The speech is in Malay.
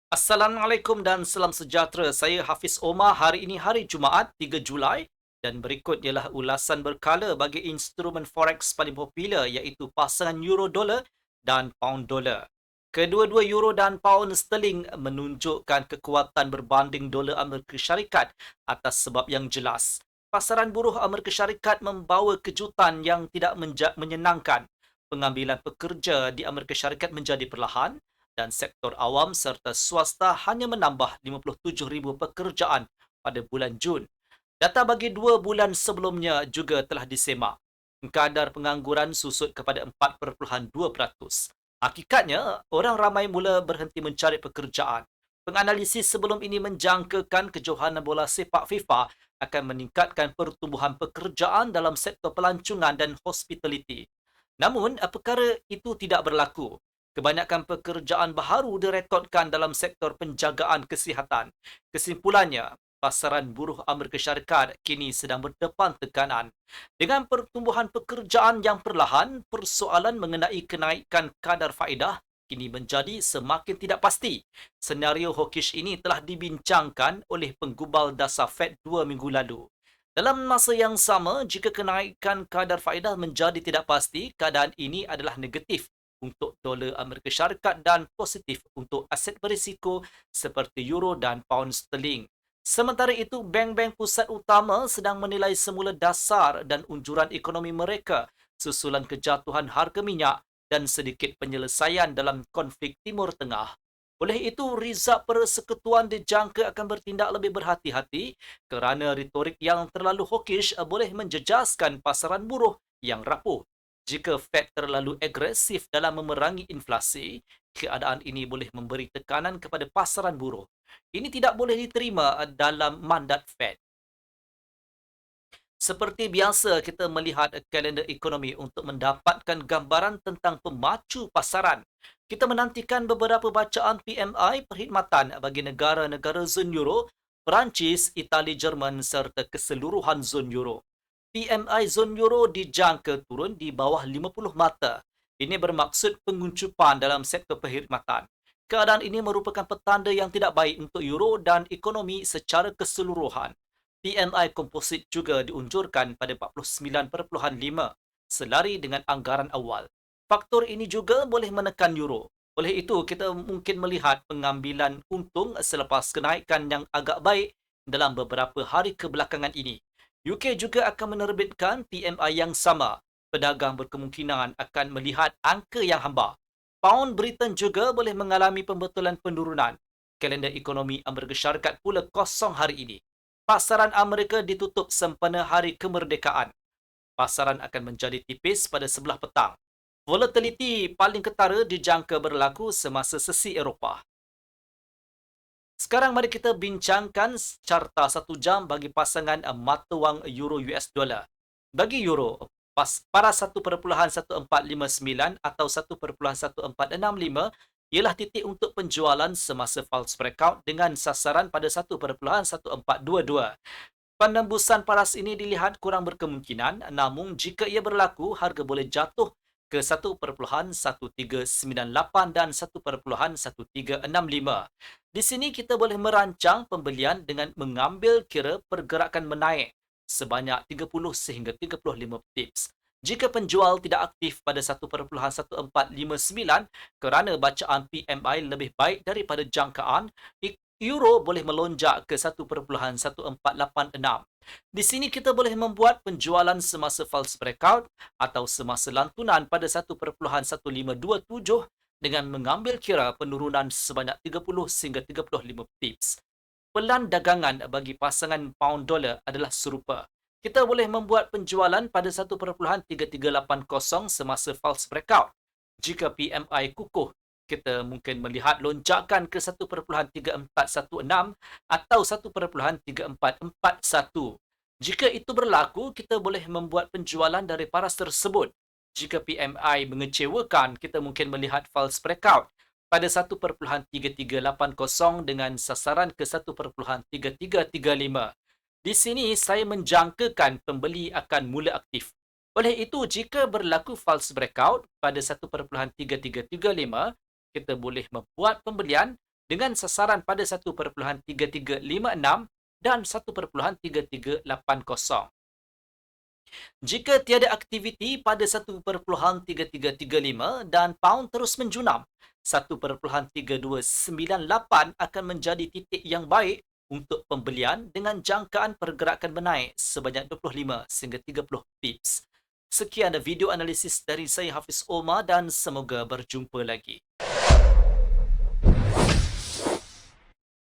Assalamualaikum dan salam sejahtera. Saya Hafiz Omar. Hari ini hari Jumaat 3 Julai dan berikut ialah ulasan berkala bagi instrumen forex paling popular iaitu pasangan euro dolar dan pound dolar. Kedua-dua euro dan pound sterling menunjukkan kekuatan berbanding dolar Amerika Syarikat atas sebab yang jelas. Pasaran buruh Amerika Syarikat membawa kejutan yang tidak menyenangkan. Pengambilan pekerja di Amerika Syarikat menjadi perlahan dan sektor awam serta swasta hanya menambah 57,000 pekerjaan pada bulan Jun. Data bagi 2 bulan sebelumnya juga telah disemak. Kadar pengangguran susut kepada 4.2%. Hakikatnya, orang ramai mula berhenti mencari pekerjaan. Penganalisis sebelum ini menjangkakan kejohanan bola sepak FIFA akan meningkatkan pertumbuhan pekerjaan dalam sektor pelancongan dan hospitality. Namun, perkara itu tidak berlaku. Kebanyakan pekerjaan baharu direkodkan dalam sektor penjagaan kesihatan. Kesimpulannya, pasaran buruh Amerika Syarikat kini sedang berdepan tekanan. Dengan pertumbuhan pekerjaan yang perlahan, persoalan mengenai kenaikan kadar faedah kini menjadi semakin tidak pasti. Senario hawkish ini telah dibincangkan oleh penggubal dasar Fed 2 minggu lalu. Dalam masa yang sama, jika kenaikan kadar faedah menjadi tidak pasti, keadaan ini adalah negatif untuk dolar Amerika Syarikat dan positif untuk aset berisiko seperti euro dan pound sterling. Sementara itu, bank-bank pusat utama sedang menilai semula dasar dan unjuran ekonomi mereka susulan kejatuhan harga minyak dan sedikit penyelesaian dalam konflik Timur Tengah. Oleh itu, Rizab Persekutuan dijangka akan bertindak lebih berhati-hati kerana retorik yang terlalu hawkish boleh menjejaskan pasaran buruh yang rapuh. Jika Fed terlalu agresif dalam memerangi inflasi, keadaan ini boleh memberi tekanan kepada pasaran buruh. Ini tidak boleh diterima dalam mandat Fed. Seperti biasa, kita melihat kalender ekonomi untuk mendapatkan gambaran tentang pemacu pasaran. Kita menantikan beberapa bacaan PMI perkhidmatan bagi negara-negara zon Euro, Perancis, Itali, Jerman serta keseluruhan zon Euro. PMI zon Euro dijangka turun di bawah 50 mata. Ini bermaksud penguncupan dalam sektor perkhidmatan. Keadaan ini merupakan petanda yang tidak baik untuk euro dan ekonomi secara keseluruhan. PMI komposit juga diunjurkan pada 49.5, selari dengan anggaran awal. Faktor ini juga boleh menekan euro. Oleh itu, kita mungkin melihat pengambilan untung selepas kenaikan yang agak baik dalam beberapa hari kebelakangan ini. UK juga akan menerbitkan PMI yang sama. Pedagang berkemungkinan akan melihat angka yang hamba. Pound Britain juga boleh mengalami pembetulan penurunan. Kalender ekonomi Amerika Syarikat pula kosong hari ini. Pasaran Amerika ditutup sempena hari kemerdekaan. Pasaran akan menjadi tipis pada sebelah petang. Volatility paling ketara dijangka berlaku semasa sesi Eropah. Sekarang mari kita bincangkan carta 1 jam bagi pasangan mata wang euro US dollar. Bagi euro, para 1.1459 atau 1.1465 ialah titik untuk penjualan semasa false breakout dengan sasaran pada 1.1422. Penembusan paras ini dilihat kurang berkemungkinan, namun jika ia berlaku, harga boleh jatuh ke 1.1398 dan 1.1365. Di sini kita boleh merancang pembelian dengan mengambil kira pergerakan menaik sebanyak 30 sehingga 35 tips. Jika penjual tidak aktif pada 1.1459 kerana bacaan PMI lebih baik daripada jangkaan, euro boleh melonjak ke 1.1486. Di sini kita boleh membuat penjualan semasa false breakout atau semasa lantunan pada 1.1527 dengan mengambil kira penurunan sebanyak 30 sehingga 35 tips. Pelan dagangan bagi pasangan pound dolar adalah serupa. Kita boleh membuat penjualan pada 1.3380 semasa false breakout. Jika PMI kukuh, kita mungkin melihat lonjakan ke 1.3416 atau 1.3441. Jika itu berlaku, kita boleh membuat penjualan dari paras tersebut. Jika PMI mengecewakan, kita mungkin melihat false breakout pada 1.3380 dengan sasaran ke 1.3335. Di sini saya menjangkakan pembeli akan mula aktif. Oleh itu, jika berlaku false breakout pada 1.3335, kita boleh membuat pembelian dengan sasaran pada 1.3356 dan 1.3380. Jika tiada aktiviti pada 1.3335 dan pound terus menjunam, 1.3298 akan menjadi titik yang baik untuk pembelian dengan jangkaan pergerakan menaik sebanyak 25 sehingga 30 pips. Sekian video analisis dari saya Hafiz Omar dan semoga berjumpa lagi.